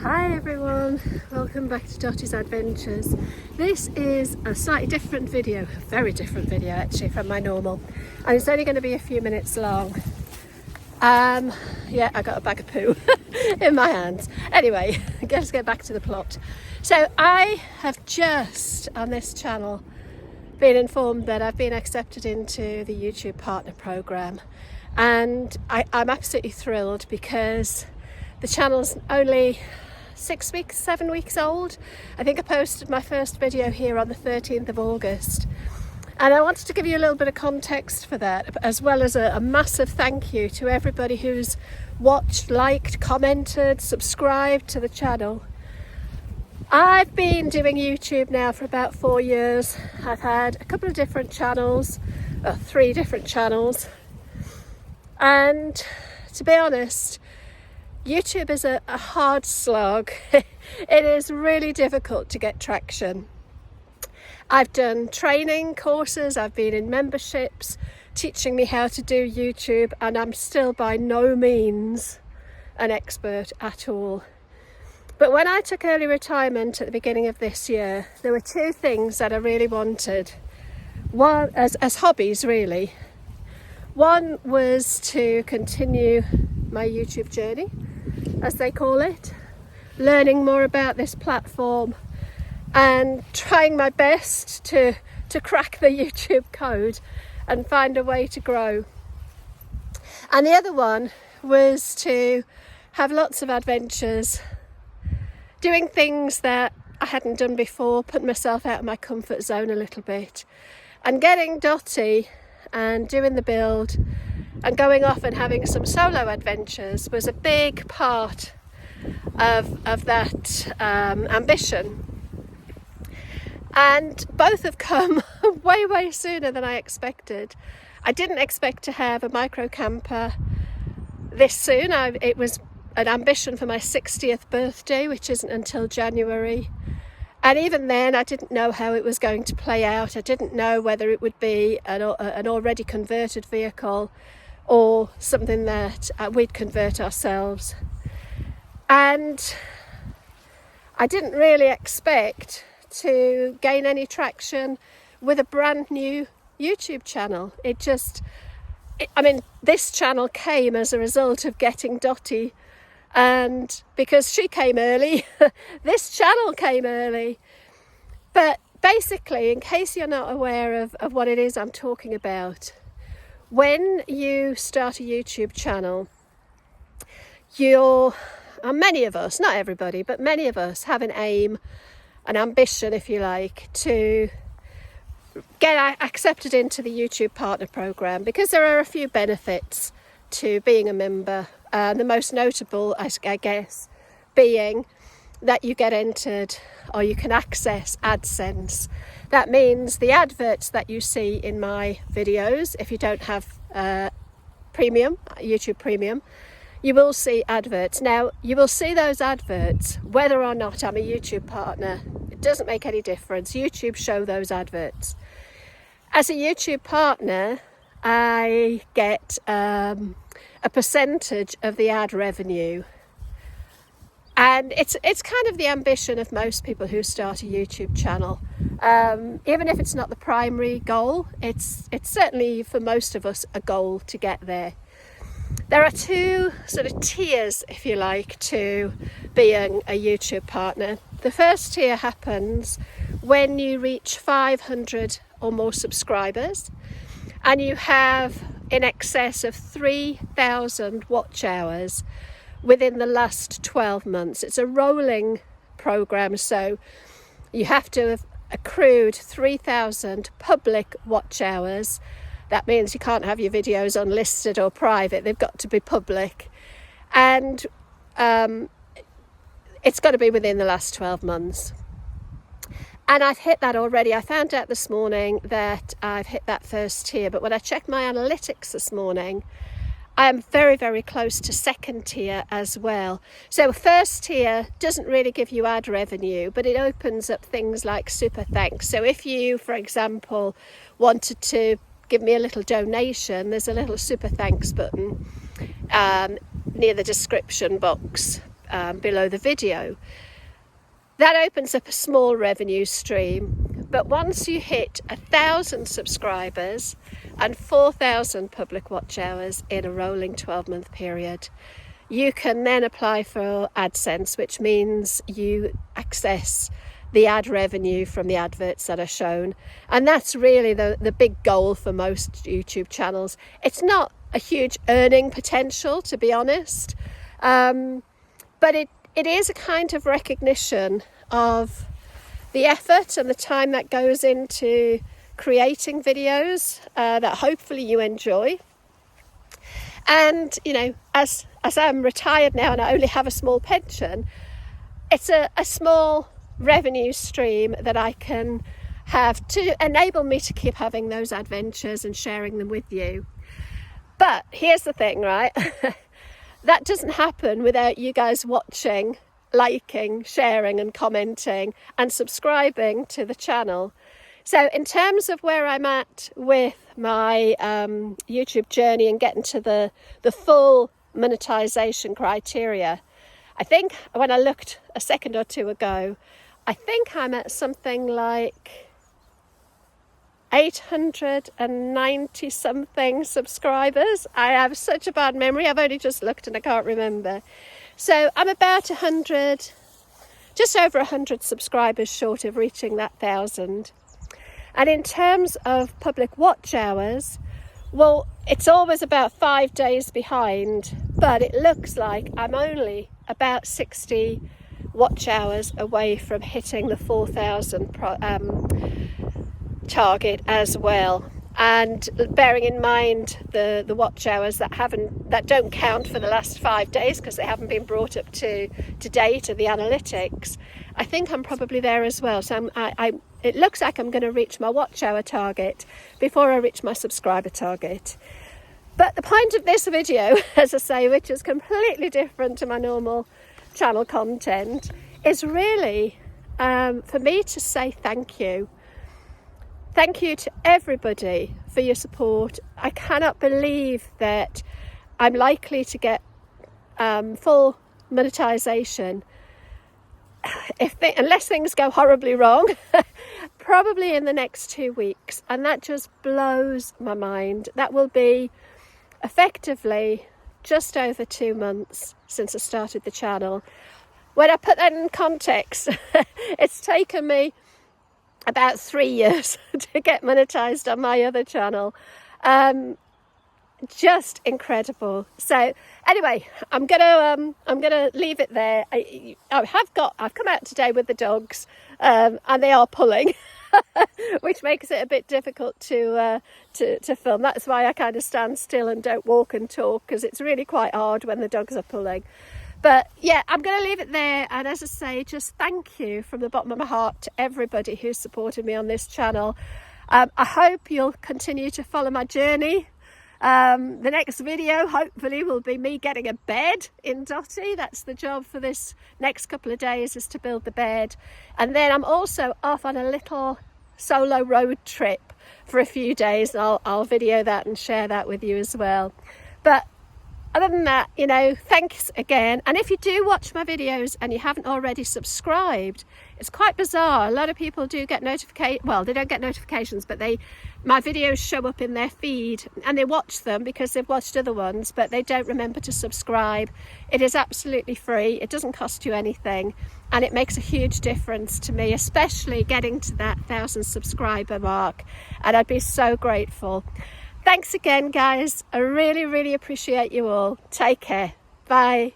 Hi everyone, welcome back to Dottie's Adventures. This is a slightly different video, a very different video actually from my normal, and it's only going to be a few minutes long. Yeah, I got a bag of poo in my hands. Anyway, let's get back to the plot. So I have just on this channel been informed that I've been accepted into the YouTube Partner Programme, and I'm absolutely thrilled because the channel's only 7 weeks old. I think I posted my first video here on the 13th of August. And I wanted to give you a little bit of context for that, as well as a massive thank you to everybody who's watched, liked, commented, subscribed to the channel. I've been doing YouTube now for about 4 years. I've had a couple of different channels, 3 different channels. And to be honest, YouTube is a hard slog. It is really difficult to get traction. I've done training courses, I've been in memberships teaching me how to do YouTube, and I'm still by no means an expert at all. But when I took early retirement at the beginning of this year, there were 2 things that I really wanted. One, as hobbies really. One was to continue my YouTube journey, as they call it, learning more about this platform and trying my best to crack the YouTube code and find a way to grow. And the other one was to have lots of adventures, doing things that I hadn't done before, putting myself out of my comfort zone a little bit, and getting Dottie and doing the build and going off and having some solo adventures was a big part of that ambition. And both have come way sooner than I expected. I didn't expect to have a micro camper this soon. It was an ambition for my 60th birthday, which isn't until January. And even then, I didn't know how it was going to play out. I didn't know whether it would be an already converted vehicle or something that we'd convert ourselves. And I didn't really expect to gain any traction with a brand new YouTube channel. This channel came as a result of getting Dottie, and because she came early, this channel came early. But basically, in case you're not aware of what it is I'm talking about, when you start a YouTube channel, many of us, not everybody, but many of us have an aim, an ambition, if you like, to get accepted into the YouTube Partner Programme, because there are a few benefits to being a member. The most notable, I guess, being that you get entered, or you can access AdSense. That means the adverts that you see in my videos, if you don't have YouTube Premium, you will see adverts. Now, you will see those adverts whether or not I'm a YouTube partner. It doesn't make any difference. YouTube show those adverts. As a YouTube partner, I get a percentage of the ad revenue. And it's kind of the ambition of most people who start a YouTube channel. Even if it's not the primary goal, it's certainly for most of us a goal to get there. There are 2 sort of tiers, if you like, to being a YouTube partner. The first tier happens when you reach 500 or more subscribers and you have in excess of 3,000 watch hours within the last 12 months. It's a rolling program, so you have to have accrued 3,000 public watch hours. That means you can't have your videos unlisted or private. They've got to be public. And it's got to be within the last 12 months. And I've hit that already. I found out this morning that I've hit that first tier. But when I checked my analytics this morning, I am very close to second tier as well. So first tier doesn't really give you ad revenue, but it opens up things like super thanks. So if you, for example, wanted to give me a little donation, there's a little super thanks button near the description box below the video. That opens up a small revenue stream, but once you hit 1,000 subscribers and 4,000 public watch hours in a rolling 12-month period, you can then apply for AdSense, which means you access the ad revenue from the adverts that are shown. And that's really the big goal for most YouTube channels. It's not a huge earning potential, to be honest, but it is a kind of recognition of the effort and the time that goes into creating videos that hopefully you enjoy. And, you know, as I'm retired now and I only have a small pension, it's a small revenue stream that I can have to enable me to keep having those adventures and sharing them with you. But here's the thing, right? That doesn't happen without you guys watching, liking, sharing and commenting and subscribing to the channel. So in terms of where I'm at with my YouTube journey and getting to the full monetization criteria, I think when I looked a second or two ago, I think I'm at something like 890 something subscribers. I have such a bad memory. I've only just looked and I can't remember. So I'm about 100, just over 100 subscribers short of reaching that 1,000. And in terms of public watch hours, well, it's always about 5 days behind, but it looks like I'm only about 60 watch hours away from hitting the 4,000 target as well. And bearing in mind the watch hours that don't count for the last 5 days because they haven't been brought up to date of the analytics, I think I'm probably there as well. So it looks like I'm going to reach my watch hour target before I reach my subscriber target. But the point of this video, as I say, which is completely different to my normal channel content, is really for me to say thank you. Thank you to everybody for your support. I cannot believe that I'm likely to get full monetization unless things go horribly wrong, probably in the next 2 weeks. And that just blows my mind. That will be effectively just over 2 months since I started the channel. When I put that in context, it's taken me about 3 years to get monetized on my other channel. Just incredible. So anyway, I'm gonna leave it there. I've come out today with the dogs, and they are pulling, which makes it a bit difficult to film. That's why I kind of stand still and don't walk and talk, because it's really quite hard when the dogs are pulling. But yeah, I'm going to leave it there. And as I say, just thank you from the bottom of my heart to everybody who's supported me on this channel. I hope you'll continue to follow my journey. The next video hopefully will be me getting a bed in Dotty. That's the job for this next couple of days, is to build the bed. And then I'm also off on a little solo road trip for a few days. I'll video that and share that with you as well. But other than that, you know, thanks again. And if you do watch my videos and you haven't already subscribed, it's quite bizarre. A lot of people do get well, they don't get notifications, but my videos show up in their feed and they watch them because they've watched other ones, but they don't remember to subscribe. It is absolutely free. It doesn't cost you anything, and it makes a huge difference to me, especially getting to that 1,000 subscriber mark. And I'd be so grateful. Thanks again, guys. I really, really appreciate you all. Take care. Bye.